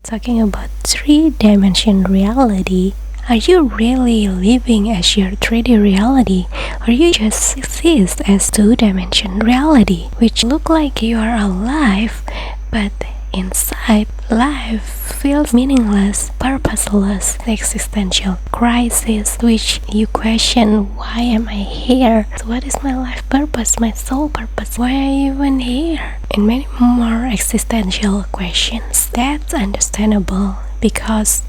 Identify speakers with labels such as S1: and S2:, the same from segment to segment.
S1: talking about three-dimension reality. Are you really living as your 3D reality, or you just exist as two-dimension reality, which look like you are alive, but inside, life feels meaningless, purposeless, existential crisis, which you question, why am I here? So what is my life purpose, my soul purpose? Why am I even here? And many more existential questions. That's understandable because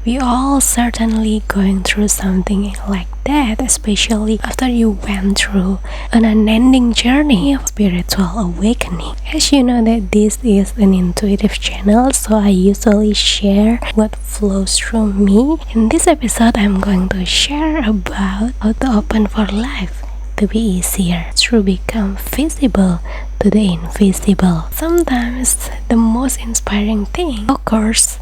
S1: we all certainly going through something like that, especially after you went through an unending journey of spiritual awakening. As you know that this is an intuitive channel, so I usually share what flows through me. In this episode, I'm going to share about how to open for life to be easier, to become visible to the invisible. Sometimes the most inspiring thing occurs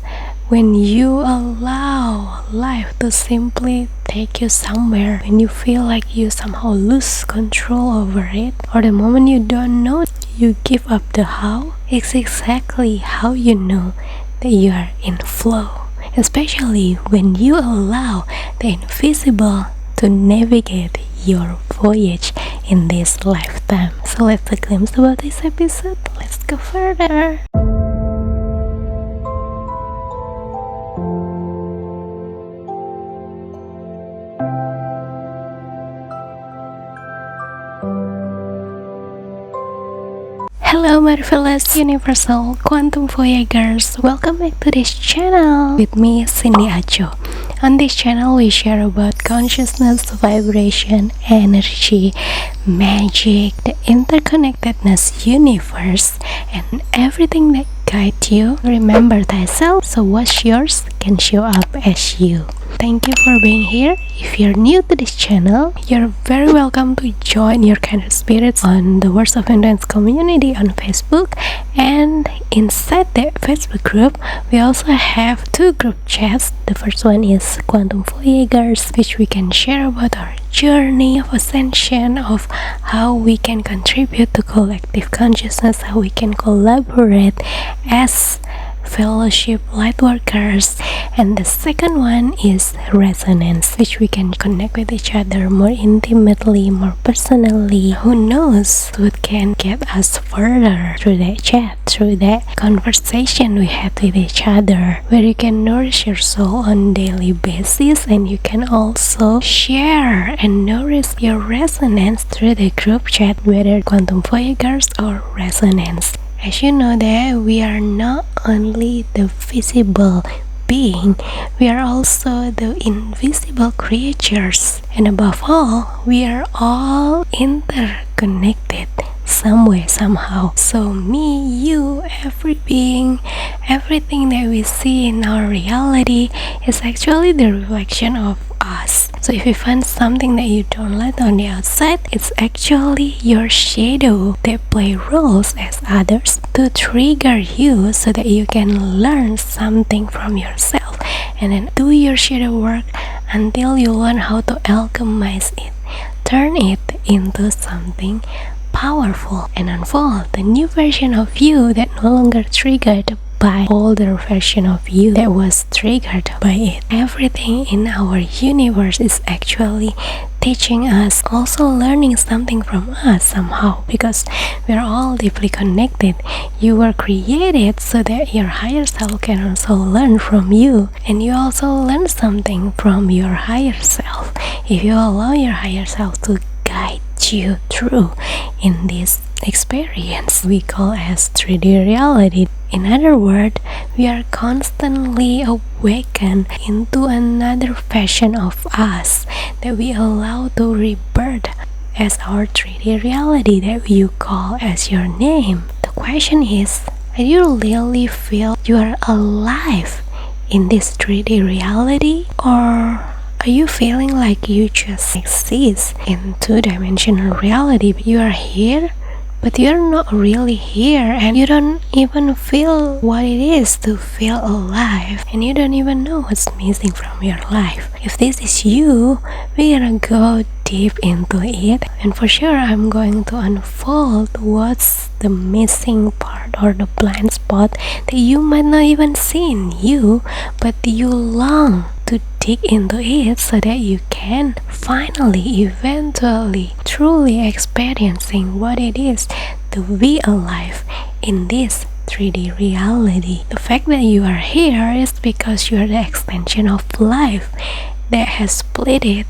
S1: when you allow life to simply take you somewhere, when you feel like you somehow lose control over it, or the moment you don't know, you give up the how. It's exactly how you know that you are in flow, especially when you allow the invisible to navigate your voyage in this lifetime. So let's take a glimpse about this episode. Let's go further. Hello marvelous universal quantum voyagers, welcome back to this channel with me cindyaco. On this channel we share about consciousness, vibration, energy, magic, the interconnectedness universe, and everything that guides you. Remember thyself, so what's yours can show up as you. Thank you for being here. If you're new to this channel, you're very welcome to join your kind of spirits on the Thewordsofinfluence community on Facebook. And inside the Facebook group, we also have two group chats. The first one is Quantum Voyagers, which we can share about our journey of ascension, of how we can contribute to collective consciousness, how we can collaborate as fellowship lightworkers. And the second one is resonance, which we can connect with each other more intimately, more personally. Who knows what can get us further through that chat, through that conversation we had with each other, where you can nourish your soul on daily basis, and you can also share and nourish your resonance through the group chat, whether Quantum Voyagers or Resonance. As you know that we are not only the visible being, we are also the invisible creatures, and above all, we are all interconnected some way, somehow. So me, you, every being, everything that we see in our reality is actually the reflection of us. So if you find something that you don't like on the outside, it's actually your shadow that play roles as others to trigger you so that you can learn something from yourself, and then do your shadow work until you learn how to alchemize it, turn it into something powerful, and unfold the new version of you that no longer triggered by older version of you that was triggered by it. Everything in our universe is actually teaching us, also learning something from us somehow, because we're all deeply connected. You were created so that your higher self can also learn from you, and you also learn something from your higher self if you allow your higher self to guide you through in this experience we call as 3D reality. In other words, we are constantly awakened into another version of us that we allow to rebirth as our 3D reality that you call as your name. The question is, do you really feel you are alive in this 3D reality, or are you feeling like you just exist in two-dimensional reality? You are here, but you're not really here, and you don't even feel what it is to feel alive, and you don't even know what's missing from your life. If this is you, we're gonna go deep into it, and for sure I'm going to unfold what's the missing part or the blind spot that you might not even see in you, but you long to dig into it so that you can finally, eventually, truly experiencing what it is to be alive in this 3D reality. The fact that you are here is because you are the extension of life that has split it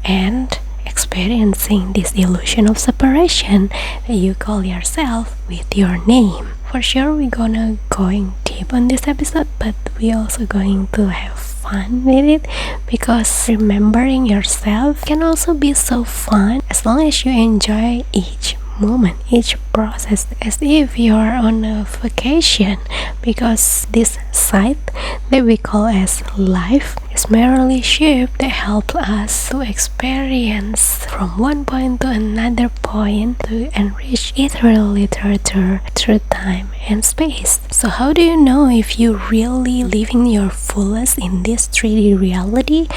S1: and experiencing this illusion of separation that you call yourself with your name. For sure we're gonna going deep on this episode, but we're also going to have fun with it, because remembering yourself can also be so fun as long as you enjoy each moment, each process, as if you are on a vacation, because this site that we call as life is merely shape that helps us to experience from one point to another point to enrich ethereal literature through time and space. So how do you know if you're really living your fullest in this 3D reality,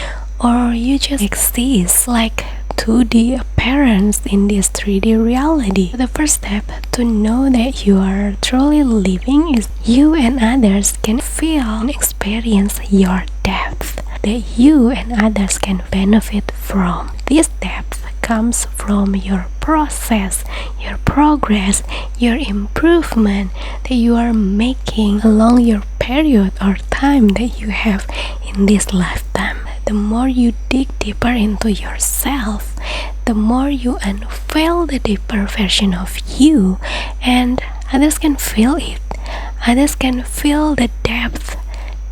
S1: or you just exist like 2D appearance in this 3D reality? The first step to know that you are truly living is you and others can feel and experience your depth, that you and others can benefit from. This depth comes from your process, your progress, your improvement that you are making along your period or time that you have in this lifetime. The more you dig deeper into yourself, the more you unveil the deeper version of you, and others can feel it. Others can feel the depth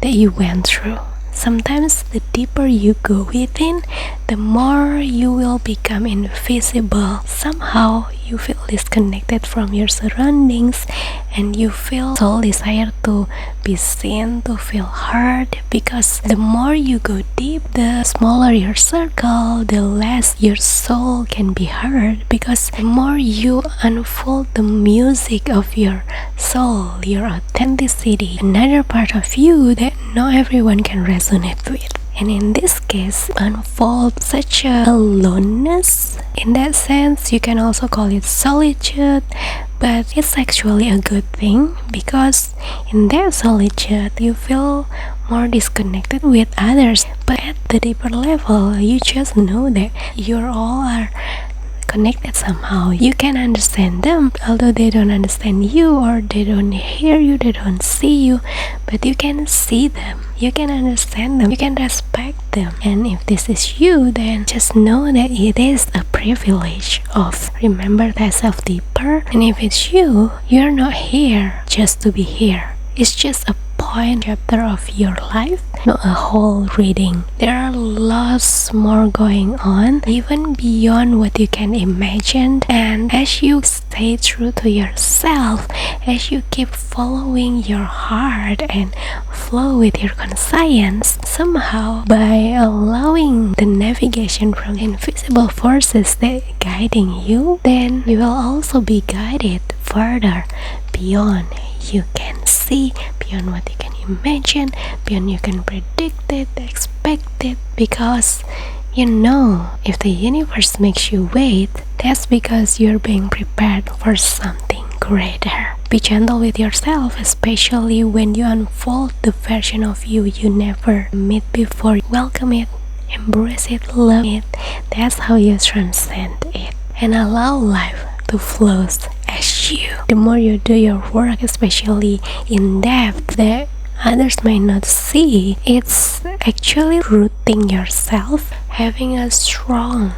S1: that you went through. Sometimes the deeper you go within, the more you will become invisible. Somehow you feel disconnected from your surroundings, and you feel soul desire to be seen, to feel heard, because the more you go deep, the smaller your circle, the less your soul can be heard, because the more you unfold the music of your soul, your authenticity, another part of you that not everyone can resonate with. And in this case, unfold such a aloneness. In that sense, you can also call it solitude, but it's actually a good thing, because in that solitude, you feel more disconnected with others. But at the deeper level, you just know that you all are connected somehow. You can understand them, although they don't understand you, or they don't hear you, they don't see you, but you can see them, you can understand them, you can respect them. And if this is you, then just know that it is a privilege of remember thyself deeper. And if it's you, you're not here just to be here. It's just a point chapter of your life, not a whole reading. There are lots more going on, even beyond what you can imagine. And as you stay true to yourself, as you keep following your heart and flow with your conscience, somehow by allowing the navigation from invisible forces that are guiding you, then you will also be guided further beyond you can see, beyond what you can imagine, beyond you can predict it, expect it, because you know if the universe makes you wait, that's because you're being prepared for something greater. Be gentle with yourself, especially when you unfold the version of you never met before. Welcome it, embrace it, love it. That's how you transcend it and allow life to flow as you. The more you do your work, especially in depth that others might not see, it's actually rooting yourself, having a strong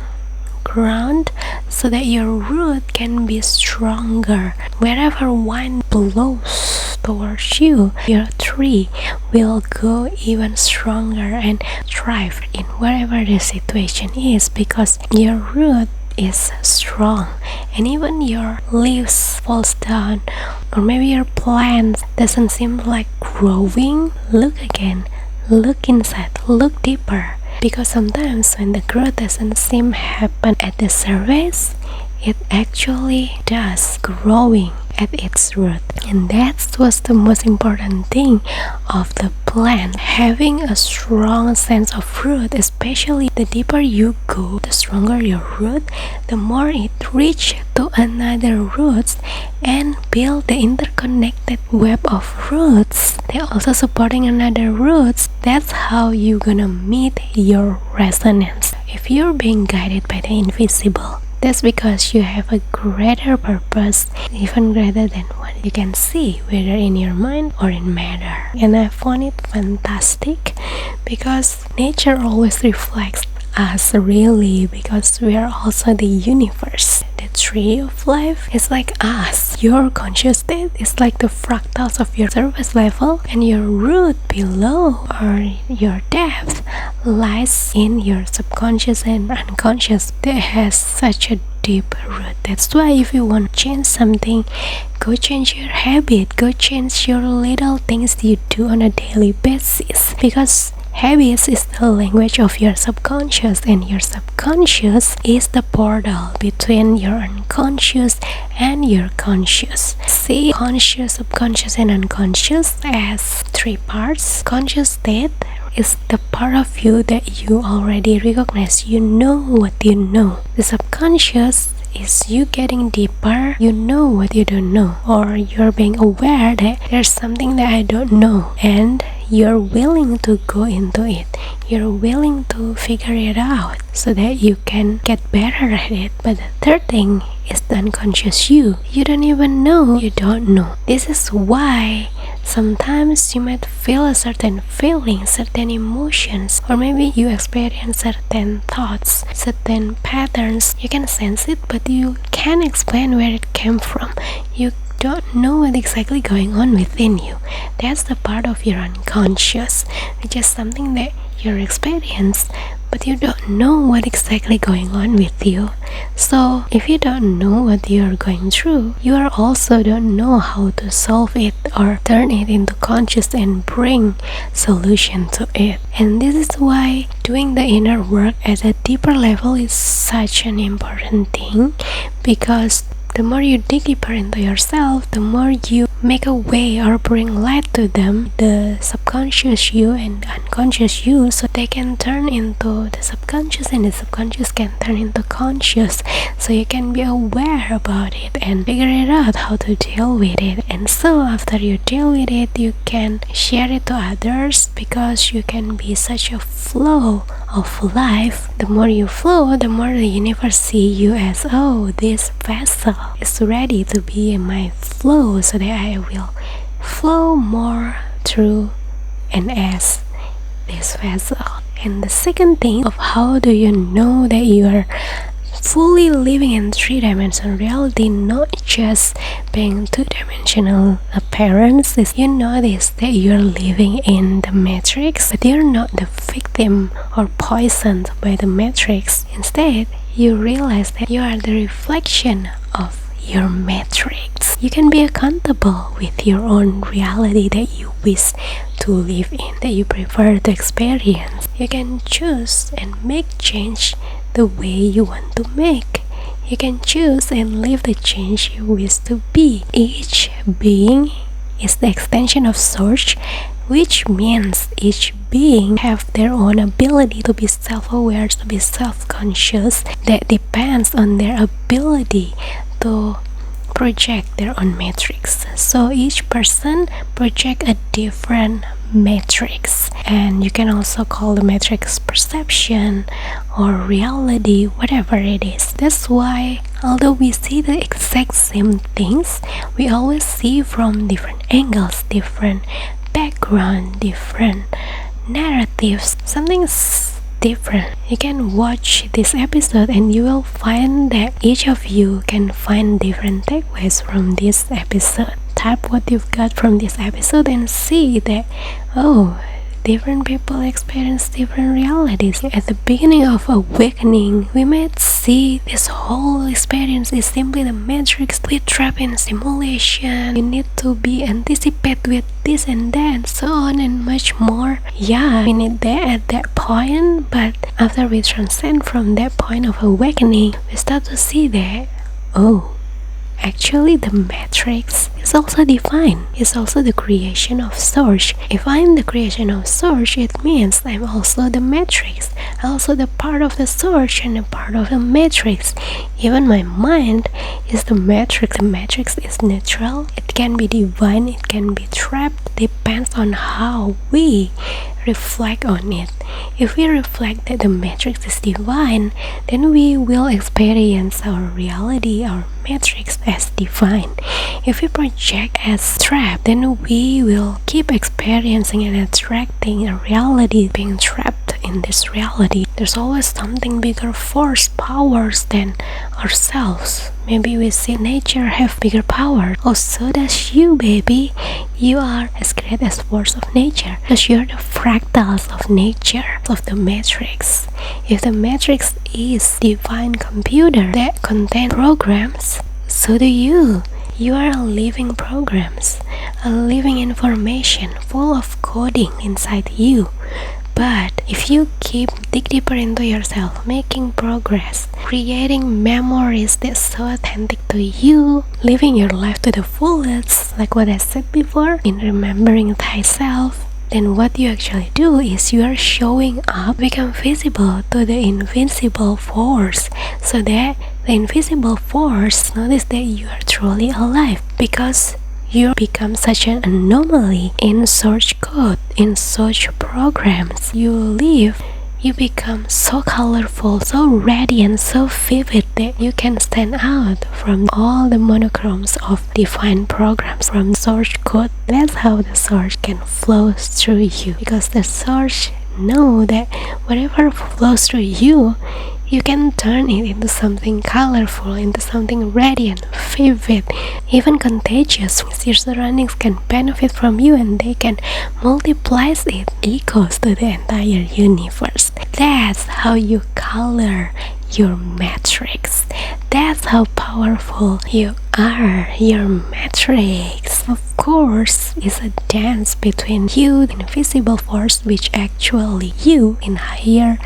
S1: ground so that your root can be stronger. Wherever wind blows towards you, your tree will go even stronger and thrive in wherever the situation is, because your root is strong. And even your leaves falls down, or maybe your plant doesn't seem like growing, look again, look inside, look deeper, because sometimes when the growth doesn't seem happen at the surface, it actually does growing at its root. And that was the most important thing of the plant. Having a strong sense of root, especially the deeper you go, the stronger your root, the more it reaches to another roots and build the interconnected web of roots. They're also supporting another roots. That's how you're gonna meet your resonance. If you're being guided by the invisible, that's because you have a greater purpose, even greater than what you can see, whether in your mind or in matter. And I found it fantastic because nature always reflects us, really, because we are also the universe. The tree of life is like us. Your conscious state is like the fractals of your surface level, and your root below, or your depth, lies in your subconscious and unconscious that has such a deep root. That's why if you want to change something, go change your habit, go change your little things you do on a daily basis, because habits is the language of your subconscious, and your subconscious is the portal between your unconscious and your conscious. See conscious, subconscious, and unconscious as three parts. Conscious state is the part of you that you already recognize. You know what you know. The subconscious is you getting deeper. You know what you don't know, or you're being aware that there's something that I don't know, and you're willing to go into it. You're willing to figure it out so that you can get better at it. But the third thing is the unconscious you. You don't even know you don't know. This is why sometimes you might feel a certain feeling, certain emotions, or maybe you experience certain thoughts, certain patterns. You can sense it, but you can't explain where it came from. You don't know what exactly going on within you. That's the part of your unconscious, which is something that you're experiencing, but you don't know what exactly going on with you. So if you don't know what you're going through, you are also don't know how to solve it or turn it into conscious and bring solution to it. And this is why doing the inner work at a deeper level is such an important thing, because the more you dig deeper into yourself, the more you make a way or bring light to them, the subconscious you and unconscious you, so they can turn into the subconscious, and the subconscious can turn into conscious, so you can be aware about it and figure it out how to deal with it. And so after you deal with it, you can share it to others, because you can be such a flow of life. The more you flow, the more the universe see you as, oh, this vessel is ready to be in my flow, so that I will flow more through and as this vessel. And the second thing of how do you know that you are fully living in three-dimensional reality, not just being two-dimensional appearance, is you notice that you're living in the matrix, but you're not the victim or poisoned by the matrix. Instead, you realize that you are the reflection of your matrix. You can be accountable with your own reality that you wish to live in, that you prefer to experience. You can choose and make change the way you want to make. You can choose and live the change you wish to be. Each being is the extension of source, which means each being have their own ability to be self-aware, to be self-conscious, that depends on their ability to project their own matrix. So each person project a different matrix, and you can also call the matrix perception or reality, whatever it is. That's why although we see the exact same things, we always see from different angles, different background, different narratives. Something's different. You can watch this episode and you will find that each of you can find different takeaways from this episode. Type what you've got from this episode and see that, oh, different people experience different realities. At the beginning of awakening, we might see this whole experience is simply the matrix. We trap in simulation. You need to be anticipate with this and that, so on and much more. Yeah, we need that at that point, but after we transcend from that point of awakening, we start to see that, oh, Actually, the matrix is also divine. It's also the creation of source. If I'm the creation of source, it means I'm also the matrix. Also the part of the source and a part of the matrix. Even my mind is the matrix. The matrix is neutral. It can be divine, it can be trapped. Depends on how we reflect on it. If we reflect that the matrix is divine, then we will experience our reality, our matrix as divine. If we project as trapped, then we will keep experiencing and attracting a reality being trapped in this reality. There's always something bigger force, powers than ourselves. Maybe we see nature have bigger power. Oh, so does you, baby. You are as great as force of nature, because you're the fractals of nature, of the matrix. If the matrix is divine computer that contains programs, so do you. You are a living programs, a living information full of coding inside you. But if you dig deeper into yourself, making progress, creating memories that's so authentic to you, living your life to the fullest, like what I said before, in remembering thyself, then what you actually do is you are showing up, become visible to the invisible force, so that the invisible force notice that you are truly alive, because you become such an anomaly in source code, in such programs you live. You become so colorful, so radiant, so vivid that you can stand out from all the monochromes of divine programs from source code. That's how the source can flow through you, because the source know that whatever flows through you, you can turn it into something colorful, into something radiant, vivid, even contagious. Your surroundings can benefit from you and they can multiply it, echoes to the entire universe. That's how you color your matrix. That's how powerful you are, your matrix. Of course, it's a dance between you and invisible force, which actually you in higher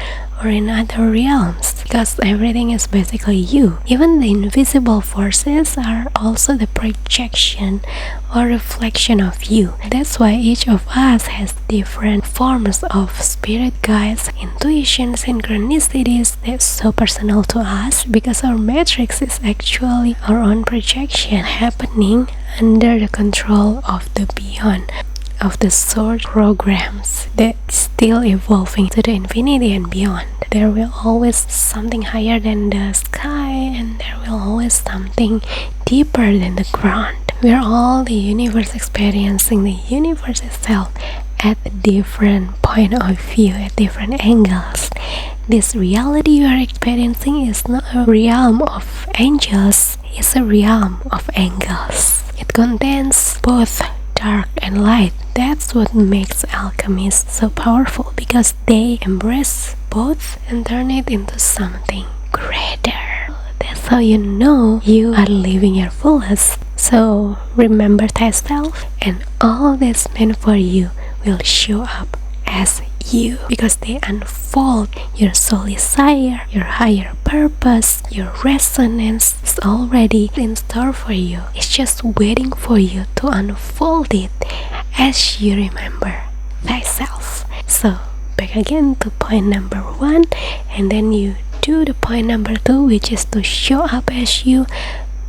S1: or in other realms, because everything is basically you. Even the invisible forces are also the projection or reflection of you. That's why each of us has different forms of spirit guides, intuition, synchronicities that's so personal to us, because our matrix is actually our own projection happening under the control of the beyond, of the source programs that's still evolving to the infinity and beyond. There will always something higher than the sky, and there will always something deeper than the ground. We're all the universe experiencing the universe itself at a different point of view, at different angles. This reality you are experiencing is not a realm of angels, it's a realm of angles. It contains both dark and light. That's what makes alchemists so powerful, because they embrace both and turn it into something greater. That's how you know you are living your fullest. So remember thyself, and all that's meant for you will show up as you, because they unfold your soul desire, your higher purpose, your resonance is already in store for you. It's just waiting for you to unfold it as you remember thyself. So back again to point number 1, and then you do the point number 2, which is to show up as you,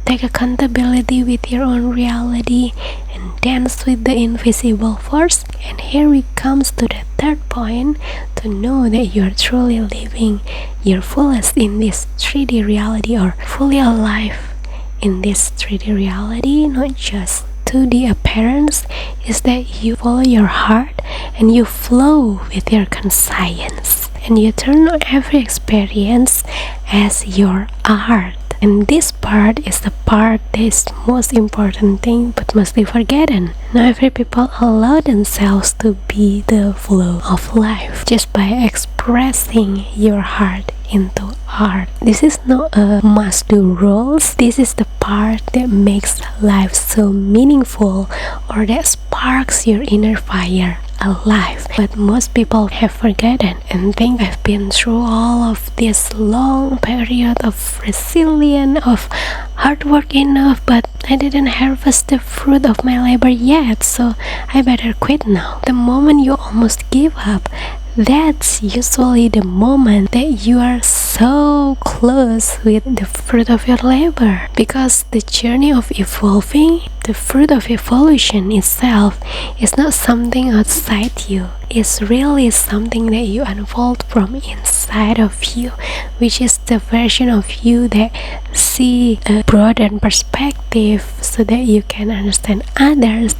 S1: take accountability with your own reality, and dance with the invisible force. And here we comes to the third point, to know that you are truly living your fullest in this 3D reality, or fully alive in this 3D reality, not just 2D appearance. Is that you follow your heart and you flow with your conscience, and you turn every experience as your art. And this part is the part that is most important thing, but must be forgotten. Not every people allow themselves to be the flow of life just by expressing your heart into art. This is not a must-do rules. This is the part that makes life so meaningful, or that sparks your inner fire alive. but most people have forgotten and think I've been through all of this long period of resilience, of hard work enough, but I didn't harvest the fruit of my labor yet, so I better quit now. The moment you almost give up, that's usually the moment that you are so close with the fruit of your labor, because the journey of evolving, the fruit of evolution itself, is not something outside you. It's really something that you unfold from inside of you, which is the version of you that see a broader perspective so that you can understand others.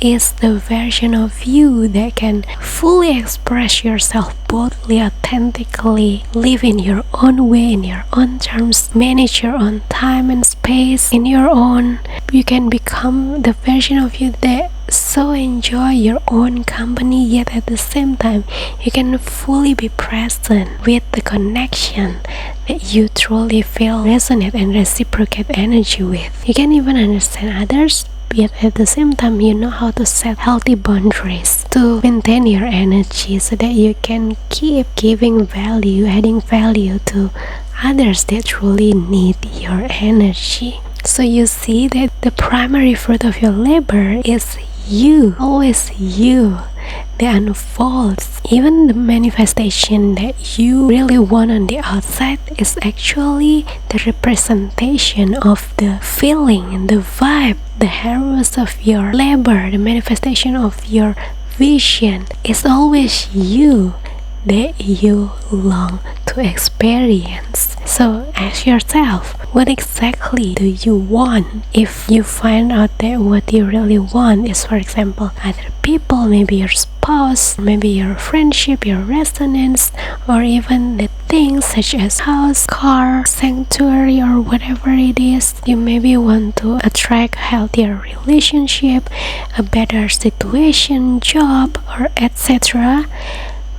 S1: Is the version of you that can fully express yourself boldly, authentically, live in your own way, in your own terms, manage your own time and space in your own. You can become the version of you that so enjoy your own company, yet at the same time you can fully be present with the connection that you truly feel resonate and reciprocate energy with. You can even understand others, yet at the same time you know how to set healthy boundaries to maintain your energy so that you can keep giving value, adding value to others that truly need your energy. So you see that the primary fruit of your labor is you, always you, that unfolds. Even the manifestation that you really want on the outside is actually the representation of the feeling, the vibe, the harvest of your labor, the manifestation of your vision is always you that you long to experience. So ask yourself, what exactly do you want? If you find out that what you really want is, for example, other people, maybe your spouse, maybe your friendship, your resonance, or even the things such as house, car, sanctuary, or whatever it is, you maybe want to attract a healthier relationship, a better situation, job, or etc.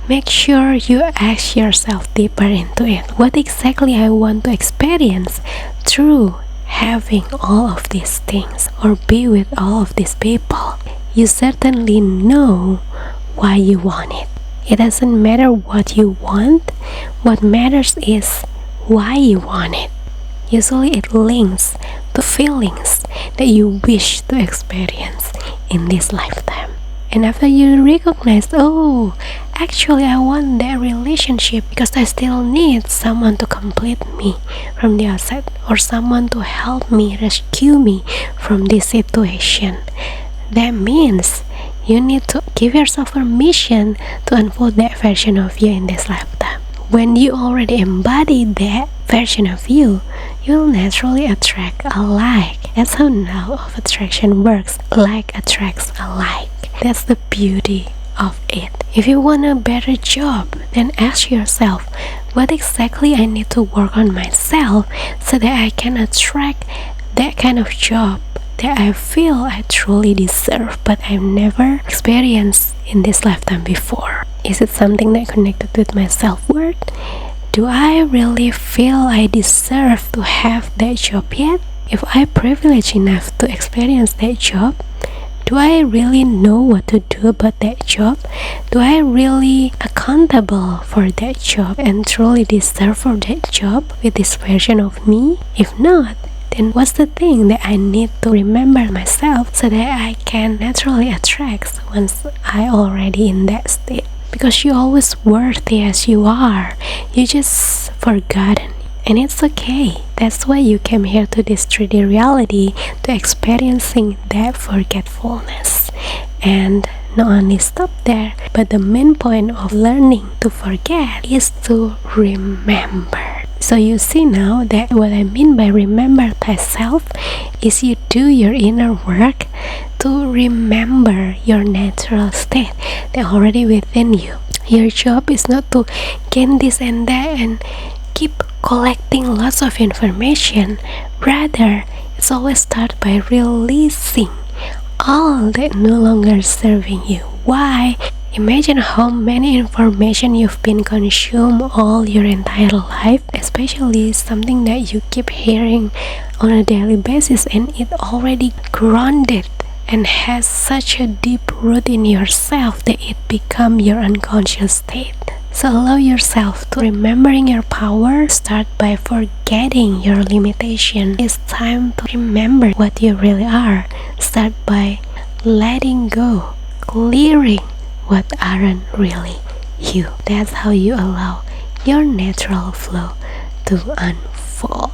S1: Make sure you ask yourself deeper into it. What exactly I want to experience through having all of these things or be with all of these people? You certainly know why you want it. It doesn't matter what you want. What matters is why you want it. Usually it links to feelings that you wish to experience in this lifetime. And after you recognize, oh, actually I want that relationship because I still need someone to complete me from the outside, or someone to help me, rescue me from this situation. That means you need to give yourself permission to unfold that version of you in this lifetime. When you already embody that version of you, you'll naturally attract alike. That's how law of attraction works. Like attracts alike. That's the beauty of it. If you want a better job, then ask yourself, what exactly I need to work on myself so that I can attract that kind of job that I feel I truly deserve but I've never experienced in this lifetime before. Is it something that connected with my self-worth? Do I really feel I deserve to have that job yet? If I'm privileged enough to experience that job, do I really know what to do about that job? Do I really accountable for that job and truly deserve for that job with this version of me? If not, then what's the thing that I need to remember myself so that I can naturally attract once I already in that state? Because you're always worthy as you are. You just forgotten. And it's okay. That's why you came here to this 3D reality, to experiencing that forgetfulness. And not only stop there, but the main point of learning to forget is to remember. So you see now that what I mean by remember thyself is you do your inner work to remember your natural state that already within you. Your job is not to gain this and that and keep collecting lots of information. Rather, it's always start by releasing all that no longer serving you. Why? Imagine how many information you've been consumed all your entire life, especially something that you keep hearing on a daily basis, and it already grounded and has such a deep root in yourself that it becomes your unconscious state. So allow yourself to remembering your power. Start by forgetting your limitation. It's time to remember what you really are. Start by letting go, clearing what aren't really you. That's how you allow your natural flow to unfold.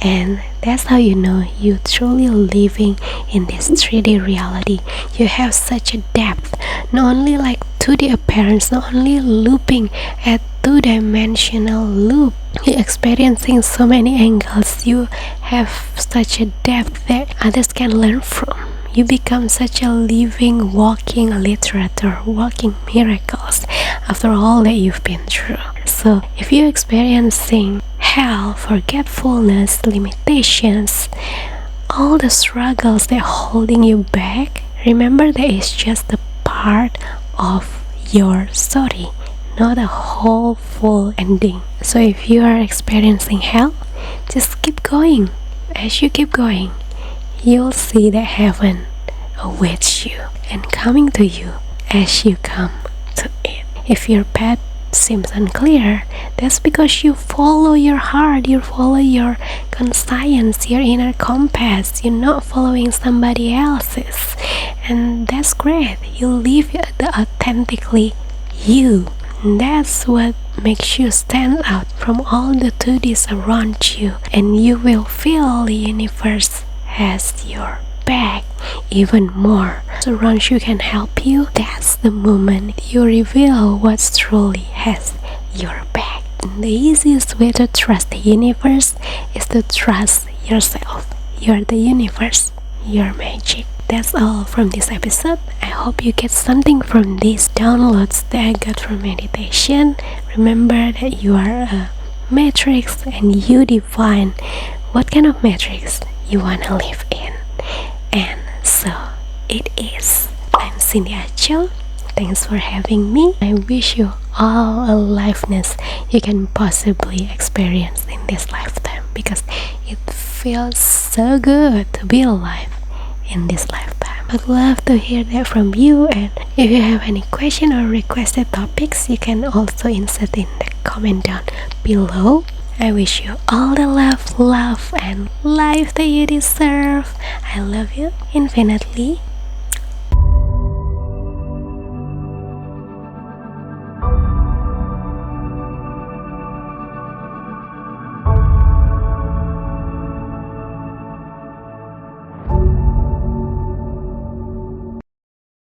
S1: And that's how you know you truly living in this 3D reality. You have such a depth, not only like 2D appearance, not only looping at 2-dimensional loop. You're experiencing so many angles. You have such a depth that others can learn from. You become such a living, walking literature, walking miracles after all that you've been through. So if you're experiencing hell, forgetfulness, limitations, all the struggles that are holding you back, remember that it's just a part of your story, not a whole full ending. So if you are experiencing hell, just keep going. As you keep going, you'll see that heaven awaits you and coming to you as you come to it. If your path seems unclear, that's because you follow your heart, you follow your conscience, your inner compass. You're not following somebody else's, and that's great. You live the authentically you. And that's what makes you stand out from all the 2Ds around you, and you will feel the universe has your back even more. Around you can help you. That's the moment you reveal what truly has your back. And the easiest way to trust the universe is to trust yourself. You're the universe. You're magic. That's all from this episode. I hope you get something from these downloads that I got from meditation. Remember that you are a matrix and you define what kind of matrix you want to live in. And so it is. I'm cindyaco. Thanks for having me. I wish you all aliveness you can possibly experience in this lifetime, because it feels so good to be alive in this lifetime. I'd love to hear that from you, and if you have any question or requested topics, you can also insert in the comment down below. I wish you all the love, and life that you deserve. I love you infinitely.